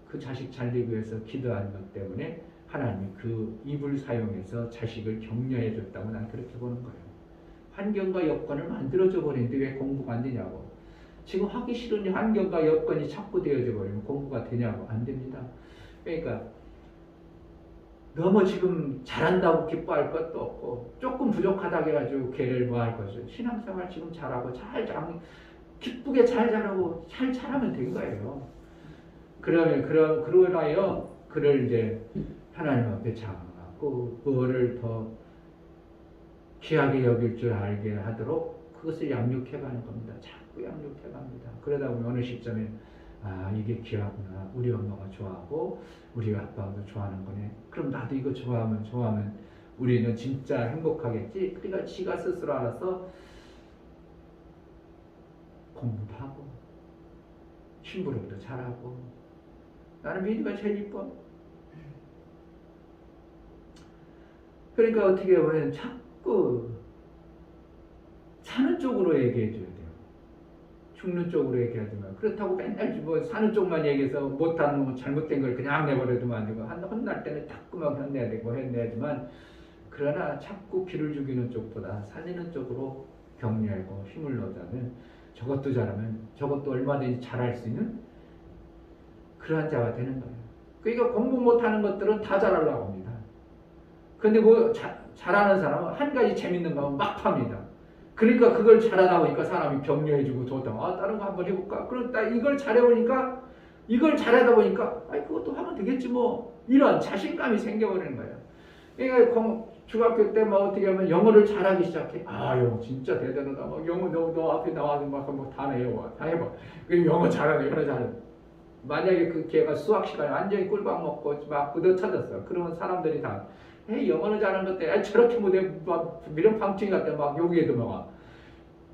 그 자식 잘 되기 위해서 기도하는 것 때문에 하나님이 그 입을 사용해서 자식을 격려해 줬다고 난 그렇게 보는 거예요. 환경과 여건을 만들어줘 버리는데 왜 공부가 안 되냐고. 지금 하기 싫은 환경과 여건이 자꾸 되어져 버리면 공부가 되냐고. 안 됩니다. 그러니까 너무 지금 잘한다고 기뻐할 것도 없고 조금 부족하다고 해가지고 걔를 뭐 할 것이죠. 신앙생활 지금 잘하고 기쁘게 잘 자라고 잘 잘하면 된 거예요. 그러면 그러나요 그를 이제 하나님 앞에 잡아갖고 그거를 더 귀하게 여길 줄 알게 하도록 그것을 양육해가는 겁니다. 자꾸 양육해갑니다. 그러다 보면 어느 시점에 아 이게 귀하구나. 우리 엄마가 좋아하고 우리 아빠도 좋아하는 거네. 그럼 나도 이거 좋아하면 우리는 진짜 행복하겠지. 그러니까 지가 스스로 알아서 공부도 하고 심부름도 잘하고 나는 민이가 제일 이뻐. 그러니까 어떻게 보면 자꾸 사는 쪽으로 얘기해 줘야 돼요. 죽는 쪽으로 얘기하지 마. 그렇다고 맨날 뭐 사는 쪽만 얘기해서 못하는 뭐 잘못된 걸 그냥 내버려두면 안 되고 혼날 때는 자꾸만 혼내야 되고 해내야지만 그러나 자꾸 기를 죽이는 쪽보다 살리는 쪽으로 격려하고 힘을 넣자면 저것도 잘하면 저것도 얼마든지 잘할 수 있는 그러한 자가 되는 거예요. 그러니까 공부 못하는 것들은 다 잘하려고 합니다. 그런데 뭐 잘하는 사람은 한 가지 재밌는 거 하면 막 팝니다. 그러니까 그걸 잘하다 보니까 사람이 격려해주고 좋다. 아 다른 거 한번 해볼까? 그러다 이걸 잘해보니까 이걸 잘하다 보니까 아이 그것도 하면 되겠지 뭐 이런 자신감이 생겨버리는 거예요. 그러니까 중학교 때 막 어떻게 하면 영어를 잘하기 시작해. 아 영어 진짜 대단하다. 막 영어 너 앞에 나와서 막 다 해봐. 그 영어 잘하네. 영어 잘하네. 만약에 그 걔가 수학 시간에 완전히 꿀밤 먹고 막 뿌듯해졌어. 그러면 사람들이 다 영어는 잘하는 것 때문에 저렇게 못해 막 미련방충이 같아 막 여기에도 막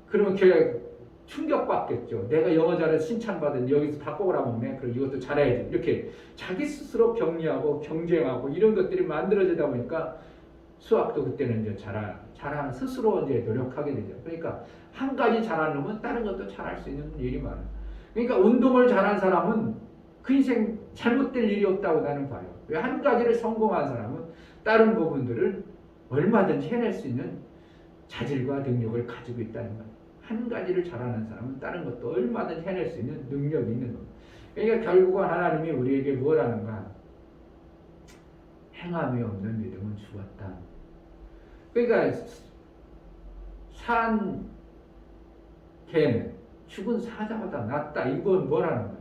그러면 걔 충격받겠죠. 내가 영어 잘해서 칭찬받은 여기서 다 꼬라먹네. 그럼 이것도 잘해야지. 이렇게 자기 스스로 격려하고 경쟁하고 이런 것들이 만들어지다 보니까 수학도 그때는 이제 잘하는 스스로 이제 노력하게 되죠. 그러니까 한 가지 잘하는 놈은 다른 것도 잘할 수 있는 일이 많아요. 그러니까 운동을 잘한 사람은 그 인생 잘못될 일이 없다고 나는 봐요. 왜 한 가지를 성공한 사람은 다른 부분들을 얼마든지 해낼 수 있는 자질과 능력을 가지고 있다는 거예요. 한 가지를 잘하는 사람은 다른 것도 얼마든지 해낼 수 있는 능력이 있는 거예요. 그러니까 결국은 하나님이 우리에게 뭘 하는가? 행함이 없는 믿음은 죽었다. 그러니까 산 개는 죽은 사자보다 낫다. 이건 뭐라는 거예요?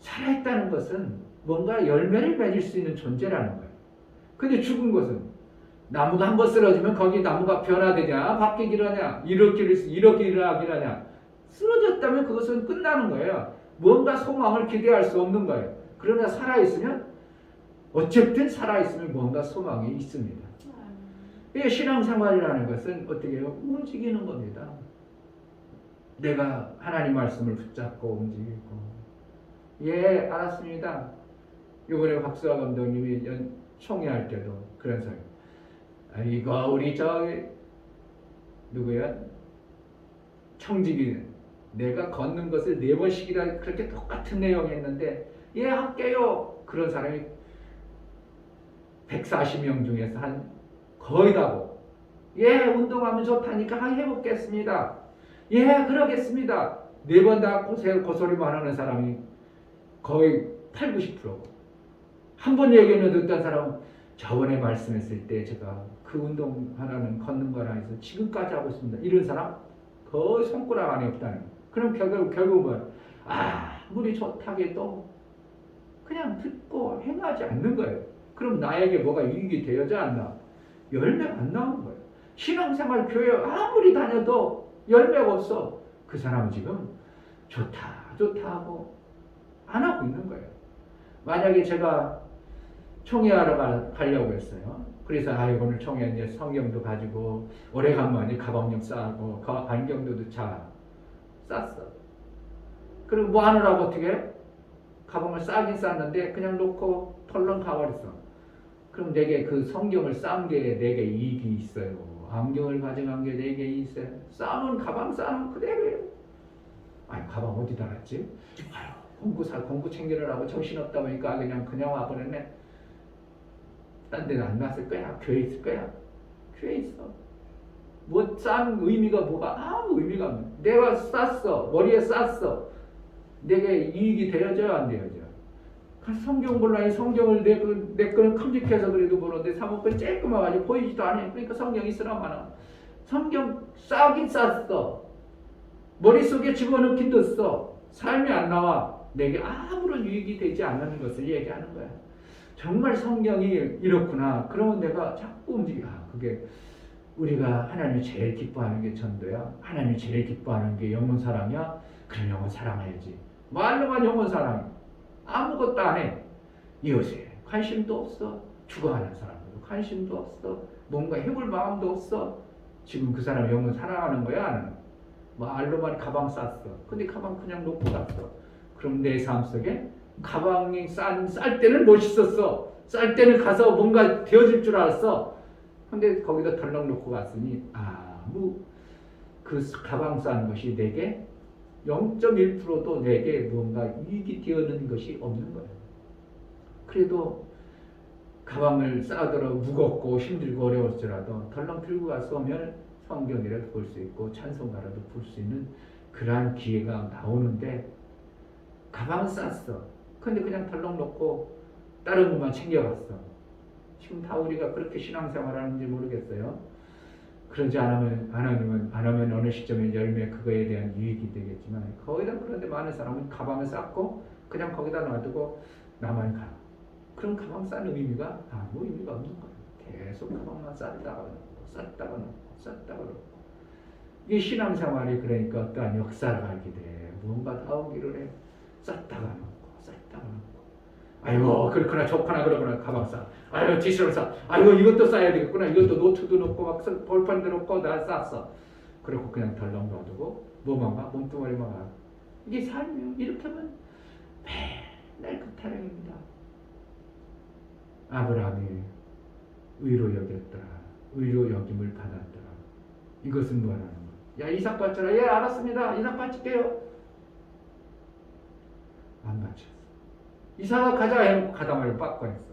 살아있다는 것은 뭔가 열매를 맺을 수 있는 존재라는 거예요. 근데 죽은 것은 나무가 한번 쓰러지면 거기 나무가 변화되냐 바뀌기를 하냐 이렇게 일어나기를 하냐 쓰러졌다면 그것은 끝나는 거예요. 뭔가 소망을 기대할 수 없는 거예요. 그러나 살아있으면 어쨌든 살아있으면 뭔가 소망이 있습니다. 신앙생활이라는 것은 어떻게 해요? 움직이는 겁니다. 내가 하나님 말씀을 붙잡고 움직이고 예 알았습니다. 이번에 박수아 감독님이 총회할 때도 그런 소리. 이거 우리 누구야? 청직이 내가 걷는 것을 4번씩이나 그렇게 똑같은 내용 했는데 예 할게요. 그런 사람이 140명 중에서 한 거의 다고 예 운동하면 좋다니까 해보겠습니다. 예 그러겠습니다. 4번 다 고소리만 하는 사람이 거의 80-90%고 한 번 얘기했는데 어떤 사람은 저번에 말씀했을 때 제가 그 운동 하나는 걷는 거라 해서 지금까지 하고 있습니다. 이런 사람 거의 손가락 안에 없다는 거예요. 그럼 결국은 아무리 좋다고 해도 그냥 듣고 행하지 않는 거예요. 그럼 나에게 뭐가 유익이 되어야 않나? 열매가 안 나오는 거예요. 신앙생활 교회 아무리 다녀도 열매가 없어. 그 사람은 지금 좋다 하고 안 하고 있는 거예요. 만약에 제가 총회하러 가려고 했어요. 그래서 오늘 총회 이제 성경도 가지고 오래간만에 가방 좀 싸고 안경도 쌌어. 그리고 뭐 하느라고 어떻게 해? 가방을 싸긴 쌌는데 그냥 놓고 털렁 가버렸어. 그럼 내게 그 성경을 싼 게 내게 이익이 있어요. 안경을 가져간 게 내게 있어요. 싸놓은 가방 싸놓은 그대로예요. 아니 가방 어디다 놨지? 공부 챙기느라고 정신없다 보니까 그냥 와버렸네. 딴 데는 안 놨을 거야. 교회 있을 거야. 교회 있어. 뭐 싼 의미가 뭐가 아무 의미가 없네. 내가 쌌어. 머리에 쌌어. 내게 이익이 되어져야 안 되어져. 성경 볼라니 성경을 내 거는 큼직해서 그래도 보는데 사모권 쬐끔해가지고 보이지도 않아. 그러니까 성경 있으나 마나. 성경 싸긴 쌌어. 머릿속에 집어넣긴 넣었어. 삶이 안 나와. 내게 아무런 유익이 되지 않는 것을 얘기하는 거야. 정말 성경이 이렇구나. 그러면 내가 자꾸 움직여. 그게 우리가 하나님이 제일 기뻐하는 게 전도야. 하나님이 제일 기뻐하는 게 영혼 사랑이야. 그럼 영혼 사랑해야지. 말로만 영혼 사랑. 아무것도 안 해. 이웃에 관심도 없어. 죽어가는 사람들도 관심도 없어. 뭔가 해볼 마음도 없어. 지금 그 사람 영혼 사랑하는 거야? 말로만 가방 쌌어. 근데 가방 그냥 놓고 갔어. 그럼 내 삶 속에 가방이 쌀 때는 멋있었어. 쌀 때는 가서 뭔가 되어질 줄 알았어. 근데 거기다 덜렁 놓고 갔으니 그 가방 싼 것이 내게 0.1%도 내게 뭔가 이익이 되어는 것이 없는 거예요. 그래도 가방을 싸도록 무겁고 힘들고 어려울지라도 덜렁 들고 가서 오면 성경이라도 볼 수 있고 찬송가라도 볼 수 있는 그러한 기회가 나오는데 가방 쌌어. 근데 그냥 덜렁 놓고 다른 것만 챙겨갔어. 지금 다 우리가 그렇게 신앙생활하는지 모르겠어요. 그러지 안 하면 어느 시점에 열매 그거에 대한 유익이 되겠지만 거의 다 그런데 많은 사람은 가방을 쌌고 그냥 거기다 놔두고 나만 가. 그럼 가방 싸는 의미가 아무 의미가 없는 거예요. 계속 가방만 쌌다가 놓고 이게 신앙생활이 그러니까 어떠한 역사를 알게 돼. 뭔가 나오기를 해. 쌌다가 놓고 아이고 그렇구나 좋구나 그러구나 가방 싸. 아이고 지시로 싸. 아이고 이것도 싸야 되겠구나. 이것도 노트도 놓고 막 볼펜도 놓고 다 쌌어. 그리고 그냥 덜렁 놔두고 뭐만 가? 몸뚱아리만 가. 이게 삶이에요. 이렇게 하면 맨날 그 타령입니다. 아브라함이 의로 여겼더라. 의로 여김을 받았더라. 이것은 뭐라는 거야? 야 이삭 바쳐라. 예 알았습니다. 이삭 바칠게요. 안 바쳤어. 이삭아 가자 해놓고 가다 말고 빠꾸 했어.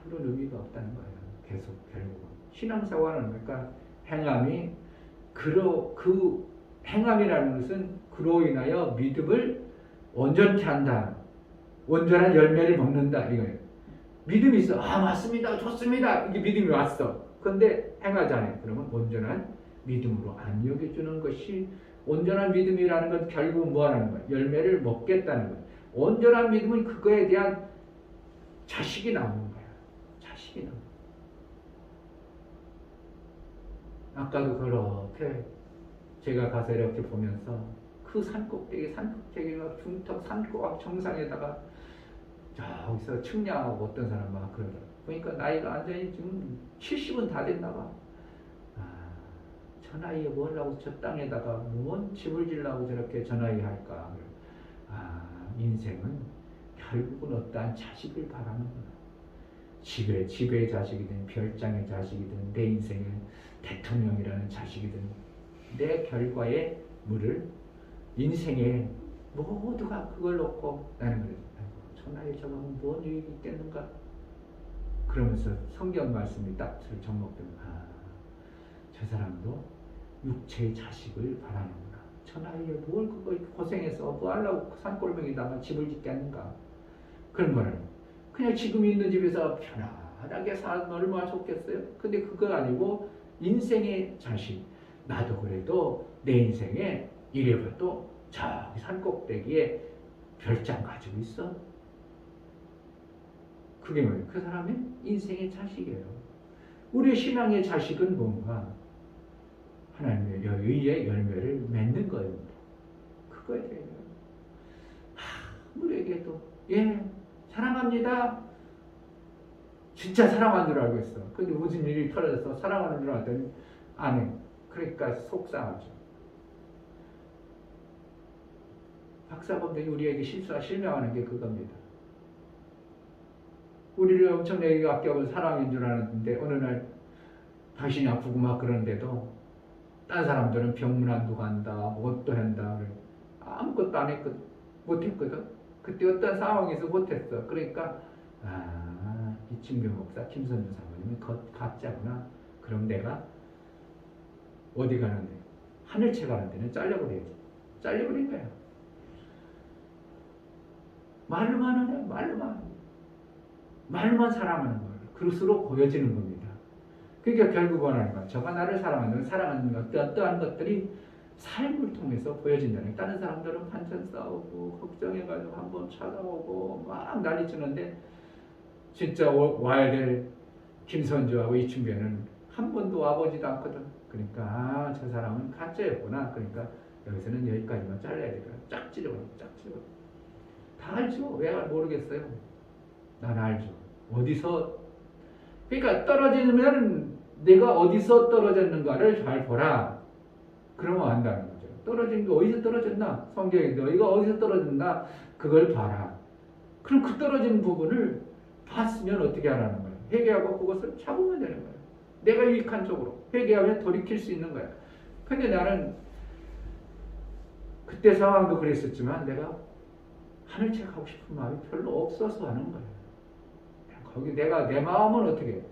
그런 의미가 없다는 거예요. 계속 결국 신앙생활은 그러니까 행함이 그 행함이라는 것은 그로 인하여 믿음을 온전케 한다. 온전한 열매를 먹는다 이거예요. 믿음이 있어. 맞습니다. 좋습니다. 이게 믿음이 왔어. 그런데 행하지 않아요. 그러면 온전한 믿음으로 안 여겨주는 것이 온전한 믿음이라는 건 결국은 뭐 하는 거예요? 열매를 먹겠다는 거예요. 온전한 믿음은 그거에 대한 자식이 나오는 거예요. 자식이 나오는 거예요. 아까도 그렇게 제가 가서 이렇게 보면서 그 산꼭대기가 중턱 산꼭 정상에다가 저기서 측량하고 어떤 사람 막 그러더라고요. 보니까 나이가 완전히 지금 70은 다 됐나 봐. 저 나이에 뭘 하고 저 땅에다가 뭔 집을 지려고 저렇게 저 나이에 할까. 인생은 결국은 어떠한 자식을 바라는구나. 집의 자식이든 별장의 자식이든 내 인생의 대통령이라는 자식이든 내 결과의 물을 인생에 모두가 그걸 놓고 나는 그래서 저 나이에 저거 뭔 유익이 있겠는가. 그러면서 성경 말씀이 딱 접목되면 저 사람도 육체의 자식을 바라는구나. 저 나이에 뭘 그거 고생해서 뭐 하려고 산골뱅이다가 집을 짓겠는가. 그런 거는 그냥 지금 있는 집에서 편안하게 살면 얼마나 좋겠어요. 근데 그거 아니고 인생의 자식. 나도 그래도 내 인생에 이래봐도 저기 산꼭대기에 별장 가지고 있어. 그게 뭐예요? 그 사람의 인생의 자식이에요. 우리 신앙의 자식은 뭔가 하나님의 의의 열매를 맺는 거입니다. 그거에 대해서 우리에게도 사랑합니다. 진짜 사랑하는 줄 알고 있어. 근데 무슨 일이 터져서 사랑하는 줄 알았더니 안 해. 그러니까 속상하죠. 박사범들이 우리에게 실명하는 게 그겁니다. 우리를 엄청나게 아껴고 사랑인 줄 알았는데 어느 날 당신이 아프고 막 그러는데도 딴 사람들은 병문안도 간다, 뭣도 한다. 아무것도 안 했거든. 못했거든. 그때 어떤 상황에서 못했어. 그러니까 이충규 목사, 김선주 사모님은 가짜구나. 그럼 내가 어디 가는데? 하늘채 가는 데는 잘려버려야지. 잘려버린 거야. 말로만 하네. 말로만 사랑하는 걸. 그럴수록 보여지는 겁니다. 그러니까 결국은 하는 거야. 저가 나를 사랑하는 어떠한 것들이 삶을 통해서 보여진다는. 다른 사람들은 반찬 싸우고 걱정해가지고 한번 찾아오고 막 난리치는데 진짜 와야 될 김선주하고 이충배는 한 번도 와보지도 않거든. 그러니까 저 사람은 가짜였구나. 그러니까 여기서는 여기까지만 잘라야 되더라. 쫙 찢어버려. 다 알죠. 왜 모르겠어요. 난 알죠. 어디서 그러니까 떨어지면 내가 어디서 떨어졌는가를 잘 보라. 그러면 안다는 거죠. 떨어진 게 어디서 떨어졌나? 성경에 너희가 어디서 떨어졌나? 그걸 봐라. 그럼 그 떨어진 부분을 봤으면 어떻게 하라는 거예요? 회개하고 그것을 잡으면 되는 거예요. 내가 유익한 쪽으로 회개하면 돌이킬 수 있는 거예요. 근데 나는 그때 상황도 그랬었지만 내가 하늘채 가고 싶은 마음이 별로 없어서 하는 거예요. 거기 내가 내 마음은 어떻게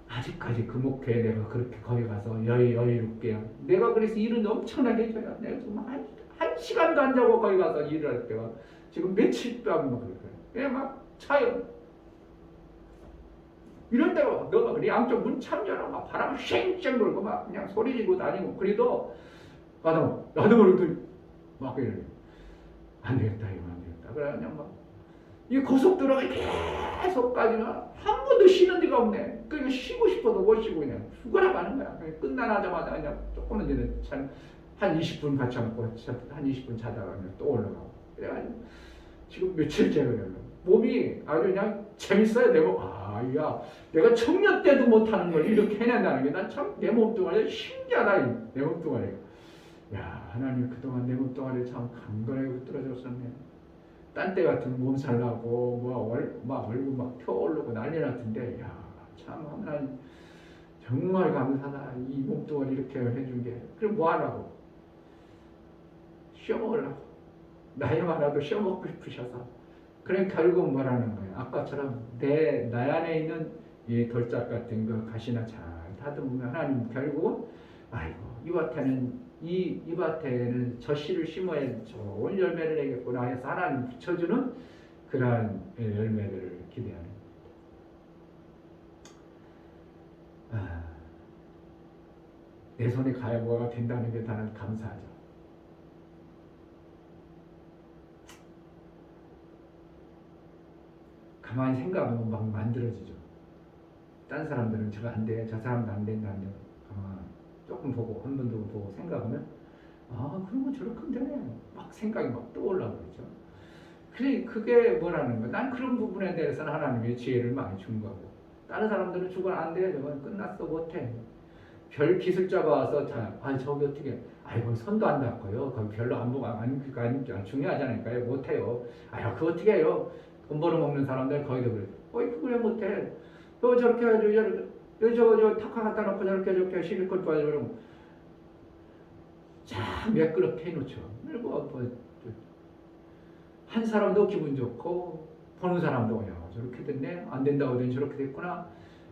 아직까지 그 목회에 내가 그렇게 거기 가서 여유롭게 내가 그래서 일은 엄청나게 해줘요. 내가 지금 한 시간도 안 자고 거기 가서 일을 할 때가 지금 며칠 동안 막 그럴 거예요. 그냥 막 차요. 이럴 때가 너가 그래 양쪽 문 참 열어 막 바람 쉥쉥 불고 막 그냥 소리 지르고 다니고 그래도 나도 모르게 막 이래. 안 되겠다 이거 안 되겠다. 그래 그냥 막 이 고속도로가 계속 가지만 한 번도 쉬는 데가 없네. 그러니까 쉬고 싶어도 못 쉬고 그냥 죽어라 가는 거야. 그냥 끝나자마자 그냥 조금만 전에 한 20분 같이 먹고 한 20분 자다가 그냥 또 올라가고. 그래가지고 지금 며칠째 그래요. 몸이 아주 그냥 재밌어요. 내 몸. 야, 내가 청년 때도 못하는 걸 이렇게 해낸다는 게 난 참 내 몸뚱아리 신기하다. 내 몸뚱아리. 야, 하나님 그동안 내 몸뚱아리 참 강건하게 붙들어줬었네. 딴 때 같으면 몸살 나고 막 얼굴 막 펴오르고 난리 났던데 야, 참 하나님 정말 감사하다. 이 몸뚱아리 이렇게 해준 게. 그럼 뭐 하라고? 쉬어 먹으려고. 나이 많아도 쉬어 먹고 싶으셔서. 그러니까 결국은 뭐라는 거예요? 아까처럼 나의 안에 있는 이 돌짝 같은 거 가시나 잘 다듬으면 하나님 결국은 아이고 이 밭에는 저 씨를 심어야 좋은 열매를 내겠구나 해서 하나님 붙여주는 그러한 열매들을 기대하는 겁니다. 내 손에 가야 뭐가 된다는 게 나는 감사하죠. 가만히 생각하면 막 만들어지죠. 딴 사람들은 저거 안 돼, 저 사람도 안 된다, 안 돼. 조금 보고 한 번 더 보고 생각하면 그러면 저렇게 하면 되네. 막 생각이 막 떠올라오죠. 그래 그게 뭐라는 거야. 난 그런 부분에 대해서는 하나님의 지혜를 많이 준 거고. 다른 사람들은 죽으면 안 돼. 저건 끝났어 못해. 별 기술자가 와서 저기 어떻게? 거기 손도 안 닿고요. 거기 별로 안 보고 그러니까 중요하잖아요. 못해요. 그거 어떻게 해요? 돈 벌어먹는 사람들 거기도 그래. 그래 못해. 너 저렇게 해야지. 저 탁화 갖다 놓고 저렇게 실리콘 빠져버리면 참 매끄럽게 해놓죠. 한 사람도 기분 좋고 보는 사람도 저렇게 됐네. 안 된다고 하더니 저렇게 됐구나.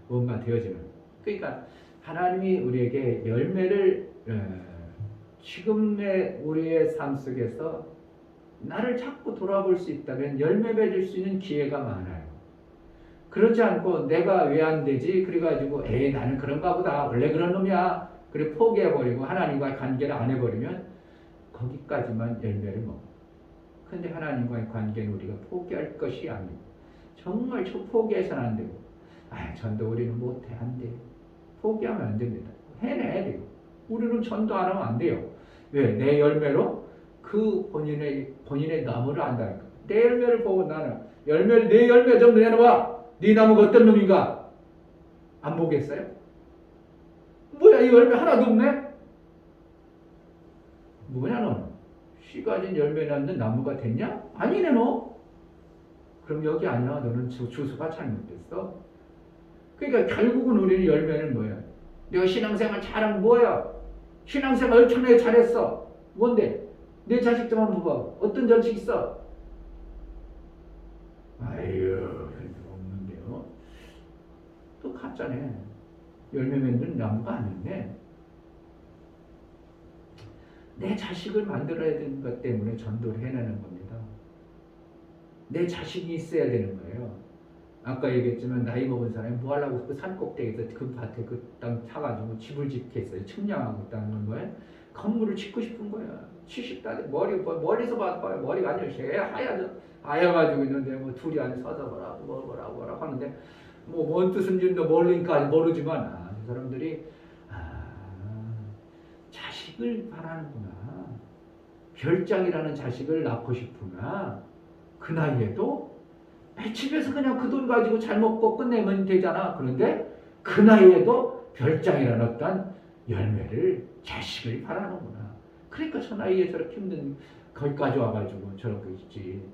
뭔가 되어지는. 그러니까 하나님이 우리에게 열매를 지금의 우리의 삶 속에서 나를 자꾸 돌아볼 수 있다면 열매 맺을 수 있는 기회가 많아요. 그렇지 않고 내가 왜 안 되지? 그래가지고 나는 그런가 보다. 원래 그런 놈이야. 그래 포기해버리고 하나님과의 관계를 안 해버리면 거기까지만 열매를 먹어. 근데 하나님과의 관계는 우리가 포기할 것이 아니고 정말 포기해서는 안 되고 전도 우리는 못해 안 돼. 포기하면 안 됩니다. 해내야 되고 우리는 전도 안 하면 안 돼요. 왜? 내 열매로 그 본인의 나무를 안다니까. 내 열매를 보고 나는 내 열매 좀 내놔봐. 네 나무가 어떤 놈인가? 안 보겠어요? 뭐야, 이 열매 하나도 없네? 뭐냐 너? 씨 가진 열매 낳는 나무가 됐냐? 아니네 너. 그럼 여기 아니야. 너는 주소가 잘못됐어. 그러니까 결국은 우리는 열매는 뭐야? 내가 신앙생활 잘한 뭐야? 신앙생활 엄청나게 잘했어. 뭔데? 내 자식 좀 한번 봐봐. 어떤 자식 있어? 아유, 그런 게 없는데요. 또 가짜네. 열매 맺는 나무가 아니네. 내 자식을 만들어야 되는 것 때문에 전도를 해내는 겁니다. 내 자식이 있어야 되는 거예요. 아까 얘기했지만 나이 먹은 사람이 뭐 하려고 그 산 꼭대기에서 그 밭에 그 땅 사가지고 집을 짓겠어요. 측량하고 있다는 거예요. 건물을 짓고 싶은 거야. 70달에 머리서 봐봐요. 머리가 아니라 하얘가지고 있는데 뭐 둘이 안에 서서 뭐라고 하는데 뭐 뭔 뜻인지도 모르니까 모르지만 이 사람들이 자식을 바라는구나. 별장이라는 자식을 낳고 싶구나. 그 나이에도 집에서 그냥 그 돈 가지고 잘 먹고 끝내면 되잖아. 그런데 그 나이에도 별장이라는 어떤 열매를 자식을 바라는구나. 그러니까 저 나이에 저렇게 힘든 거기까지 와가지고 저렇게 있지.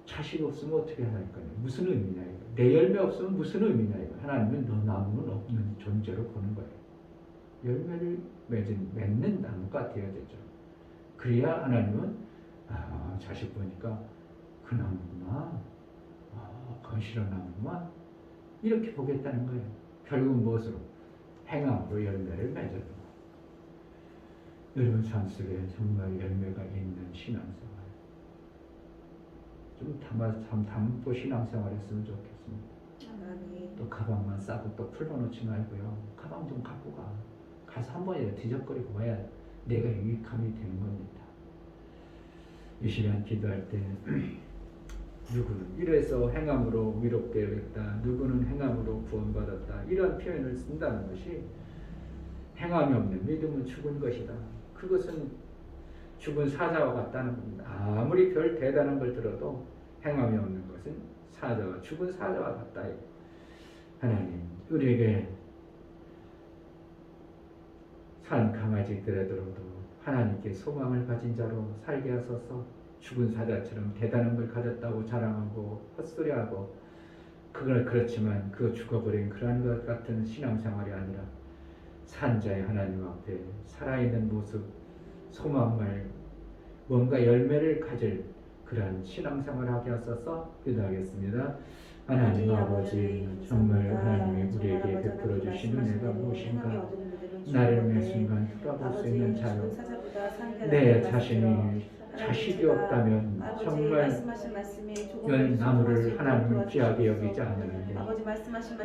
자식 없으면 어떻게 하니까요? 무슨 의미냐 이거. 내 열매 없으면 무슨 의미냐 이거. 하나님은 너 나무는 없는 존재로 보는 거예요. 열매를 맺는 나무가 되어야 되죠. 그래야 하나님은 자식 보니까 그 나무구나. 건실한 나무구나. 이렇게 보겠다는 거예요. 결국은 무엇으로? 행함으로 열매를 맺어주고. 여러분 삶 속에 정말 열매가 있는 신앙생활. 좀 담고 신앙생활 했으면 좋겠습니다. 또 가방만 싸고 또 풀어놓지 말고요. 가방 좀 갖고 가. 가서 한 번이라도 뒤적거리고 와야 내가 유익함이 되는 겁니다. 이 시간 기도할 때 누구는 이래서 행함으로 위롭게 여겼다. 누구는 행함으로 구원받았다. 이런 표현을 쓴다는 것이 행함이 없는 믿음은 죽은 것이다. 그것은 죽은 사자와 같다는 겁니다. 아무리 별 대단한 걸 들어도 행함이 없는 것은 죽은 사자와 같다. 하나님 우리에게 산 강아지들에도 하나님께 소망을 가진 자로 살게 하소서. 죽은 사자처럼 대단한 걸 가졌다고 자랑하고 헛소리하고 그렇지만 그 죽어버린 그런 것 같은 신앙생활이 아니라 산자의 하나님 앞에 살아있는 모습, 소망을 뭔가 열매를 가질 그러한 신앙생활을 하게 하소서. 기도하겠습니다. 하나님 아버지, 정말 하나님이 우리에게 베풀어 주신 은혜가 무엇인가? 나를 매 순간 돌아볼 수 있는 자유. 내 자신이 자식이 없다면 정말 나무를 하나님은 귀하게 여기지 않는데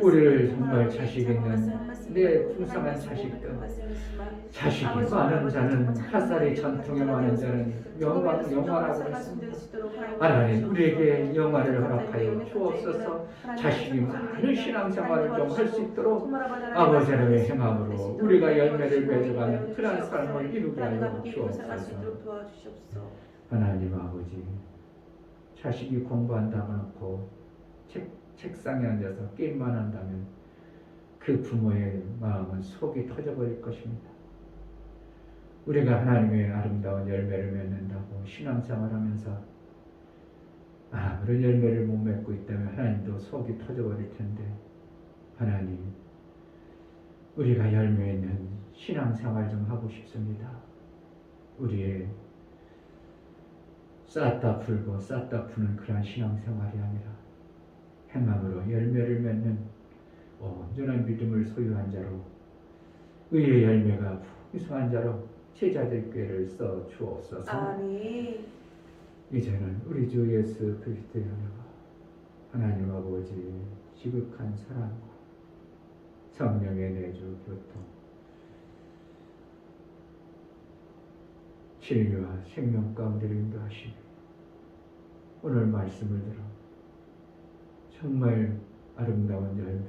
우리를 정말 자식 있는 내 풍성한 자식들, 자식이 많은 자는 핫살이 전통에 많은 자는 영화라고 했습니다. 하나님 우리에게 영화를 허락하여 주옵소서. 자식이 많은 신앙생활을 좀 할 수 있도록 아버지 하나님의 행함으로 우리가 열매를 맺어가는 그런 삶을 이루게 하여 주옵소서. 하나님 아버지, 자식이 공부한다고 놓고 책상에 앉아서 게임만 한다면 그 부모의 마음은 속이 터져버릴 것입니다. 우리가 하나님의 아름다운 열매를 맺는다고 신앙생활하면서 아무런 열매를 못 맺고 있다면 하나님도 속이 터져버릴 텐데, 하나님 우리가 열매 있는 신앙생활 좀 하고 싶습니다. 우리의 쌓다 풀고 쌓다 푸는 그런 신앙생활이 아니라 행함으로 열매를 맺는 온전한 믿음을 소유한 자로 의의 열매가 풍성한 자로 제자들께를 써 주옵소서. 아멘. 이제는 우리 주 예수 그리스도의 은혜가 하나님 아버지 지극한 사랑과 성령의 내주 교통 진리와 생명 가운데를 인도하시니 오늘 말씀을 들어 정말 아름다운 열매,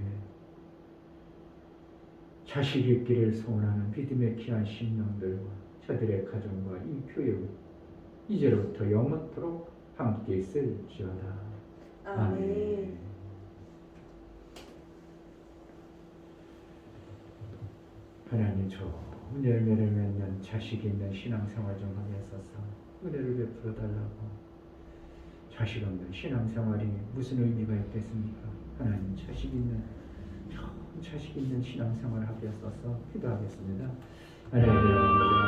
자식 있기를 소원하는 믿음의 귀한 심령들과 저들의 가정과 이 교회가 이제로부터 영원토록 함께 있을지어다. 아멘. 하나님 좋은 열매를 맺는 자식 있는 신앙생활 좀 하게 하소서. 은혜를 베풀어 달라고. 자식 없는 신앙생활이 무슨 의미가 있겠습니까? 하나님 자식 있는 좋은 자식 있는 신앙생활 하게 하소서. 기도하겠습니다. 하나님 아버지